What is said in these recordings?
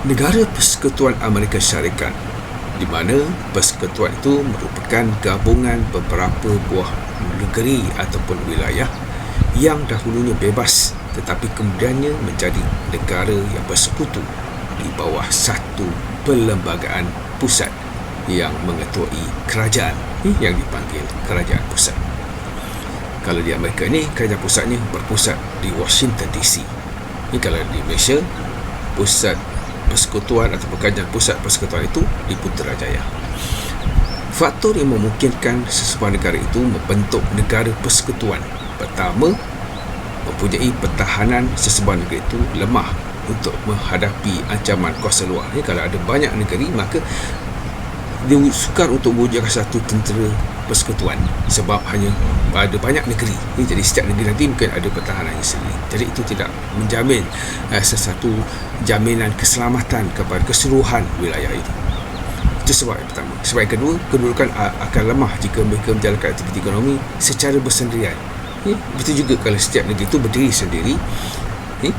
Negara Persekutuan Amerika Syarikat, di mana persekutuan itu merupakan gabungan beberapa buah negeri ataupun wilayah yang dahulunya bebas tetapi kemudiannya menjadi negara yang bersekutu di bawah satu perlembagaan pusat yang mengetuai kerajaan yang dipanggil kerajaan pusat. Kalau di Amerika ini, kerajaan pusatnya berpusat di Washington DC. Ini kalau di Malaysia, pusat persekutuan atau kerajaan pusat persekutuan itu di Putrajaya. Faktor yang memungkinkan sesebuah negara itu membentuk negara persekutuan. Pertama, mempunyai pertahanan sesebuah negara itu lemah untuk menghadapi ancaman kuasa luar. Kalau ada banyak negeri, maka dia sukar untuk mewujudkan satu tentera persekutuan sebab hanya ada banyak negeri. Jadi setiap negeri nanti mungkin ada pertahanannya sendiri. Jadi itu tidak menjamin sesuatu jaminan keselamatan kepada keseluruhan wilayah itu. Itu sebab yang pertama. Sebab yang kedua, kedudukan akan lemah jika mereka menjalankan aktiviti ekonomi secara bersendirian. Begitu juga kalau setiap negeri itu berdiri sendiri.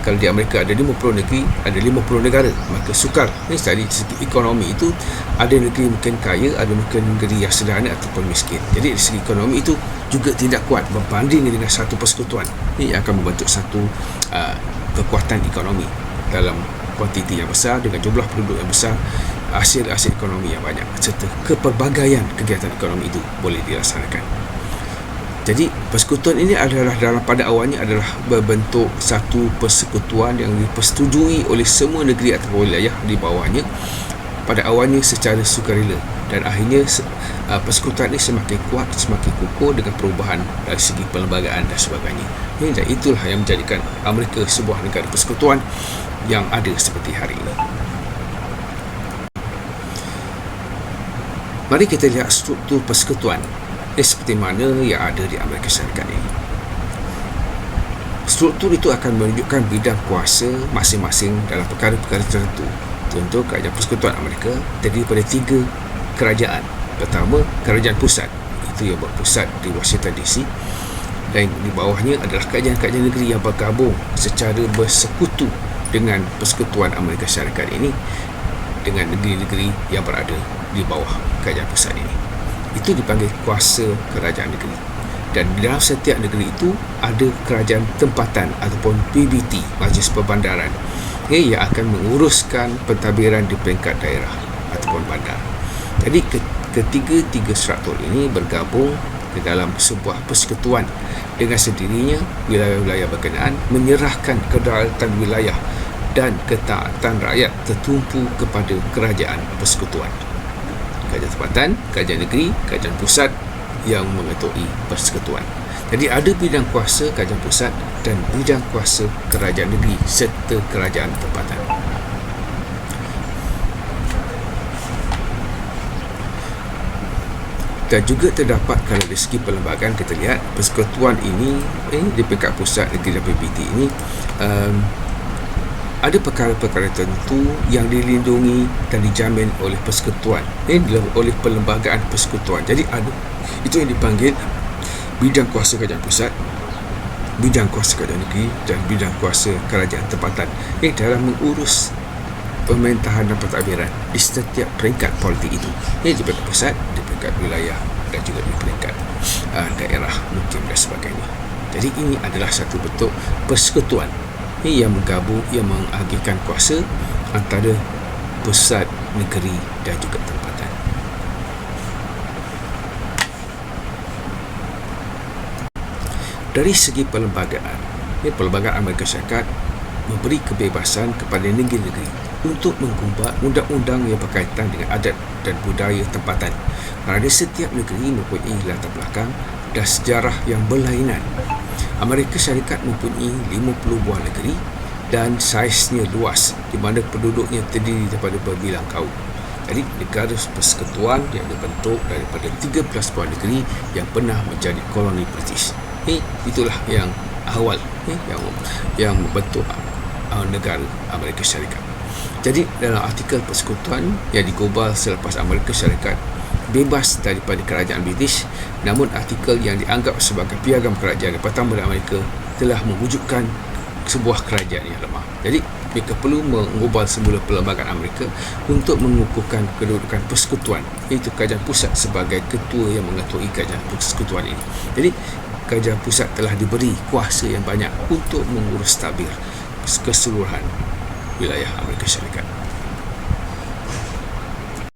Kalau di Amerika ada 50 negeri, ada 50 negara, maka sukar. Dari segi ekonomi itu, ada negeri mungkin kaya, ada mungkin negeri yang sederhana ataupun miskin. Jadi dari segi ekonomi itu juga tidak kuat berbanding dengan satu persekutuan. Ini akan membentuk satu kekuatan ekonomi dalam kuantiti yang besar, dengan jumlah penduduk yang besar, hasil ekonomi yang banyak, serta kepelbagaian kegiatan ekonomi itu boleh dilaksanakan. Jadi persekutuan ini adalah pada awalnya adalah berbentuk satu persekutuan yang dipersetujui oleh semua negeri atau wilayah di bawahnya pada awalnya secara sukarela, dan akhirnya persekutuan ini semakin kuat, semakin kukuh dengan perubahan dari segi perlembagaan dan sebagainya. Dan itulah yang menjadikan Amerika sebuah negara persekutuan yang ada seperti hari ini. Mari kita lihat struktur persekutuan seperti mana yang ada di Amerika Syarikat ini. Struktur itu akan menunjukkan bidang kuasa masing-masing dalam perkara-perkara tertentu. Contoh, kerajaan persekutuan Amerika terdiri pada 3 kerajaan. Pertama, kerajaan pusat, itu yang berpusat di Washington DC, dan di bawahnya adalah kerajaan-kerajaan negeri yang bergabung secara bersekutu dengan persekutuan Amerika Syarikat ini dengan negeri-negeri yang berada di bawah kerajaan pusat ini. Itu dipanggil kuasa kerajaan negeri. Dan dalam setiap negeri itu ada kerajaan tempatan ataupun PBT, Majlis Perbandaran, yang akan menguruskan pentadbiran di peringkat daerah ataupun bandar. Jadi ketiga-tiga struktur ini bergabung ke dalam sebuah persekutuan. Dengan sendirinya, wilayah-wilayah berkenaan menyerahkan kedaulatan wilayah dan ketaatan rakyat tertumpu kepada kerajaan persekutuan. Kerajaan tempatan, kerajaan negeri, kerajaan pusat yang mengetuai persekutuan. Jadi ada bidang kuasa kerajaan pusat dan bidang kuasa kerajaan negeri serta kerajaan tempatan. Dan juga terdapat kalau dari segi perlembagaan kita lihat persekutuan ini di peringkat pusat negeri dan PBT ini ada perkara-perkara tertentu yang dilindungi dan dijamin oleh persekutuan, oleh perlembagaan persekutuan. Jadi ada itu yang dipanggil bidang kuasa kerajaan pusat, bidang kuasa kerajaan negeri dan bidang kuasa kerajaan tempatan dalam mengurus pemerintahan dan pentadbiran di setiap peringkat politik itu, di peringkat pusat, di peringkat wilayah dan juga di peringkat daerah mungkin dan sebagainya. Jadi ini adalah satu bentuk persekutuan yang menggabung, yang mengagihkan kuasa antara pusat, negeri dan juga tempatan. Dari segi perlembagaan, perlembagaan Amerika Syarikat memberi kebebasan kepada negeri-negeri untuk mengubah undang-undang yang berkaitan dengan adat dan budaya tempatan. Kerana setiap negeri mempunyai latar belakang dan sejarah yang berlainan. Amerika Syarikat mempunyai 50 buah negeri dan saiznya luas, di mana penduduknya terdiri daripada berbilang kaum. Jadi negara persekutuan yang dibentuk daripada 13 buah negeri yang pernah menjadi koloni British. Itulah yang awal yang membentuk negara Amerika Syarikat. Jadi dalam artikel persekutuan yang digubal selepas Amerika Syarikat bebas daripada kerajaan British, namun artikel yang dianggap sebagai piagam kerajaan pertama di Amerika telah mewujudkan sebuah kerajaan yang lemah. Jadi Mereka perlu mengubah semula perlembagaan Amerika untuk mengukuhkan kedudukan persekutuan, iaitu kerajaan pusat sebagai ketua yang mengetuai kerajaan persekutuan ini. Jadi kerajaan pusat telah diberi kuasa yang banyak untuk mengurus tadbir keseluruhan wilayah Amerika Syarikat.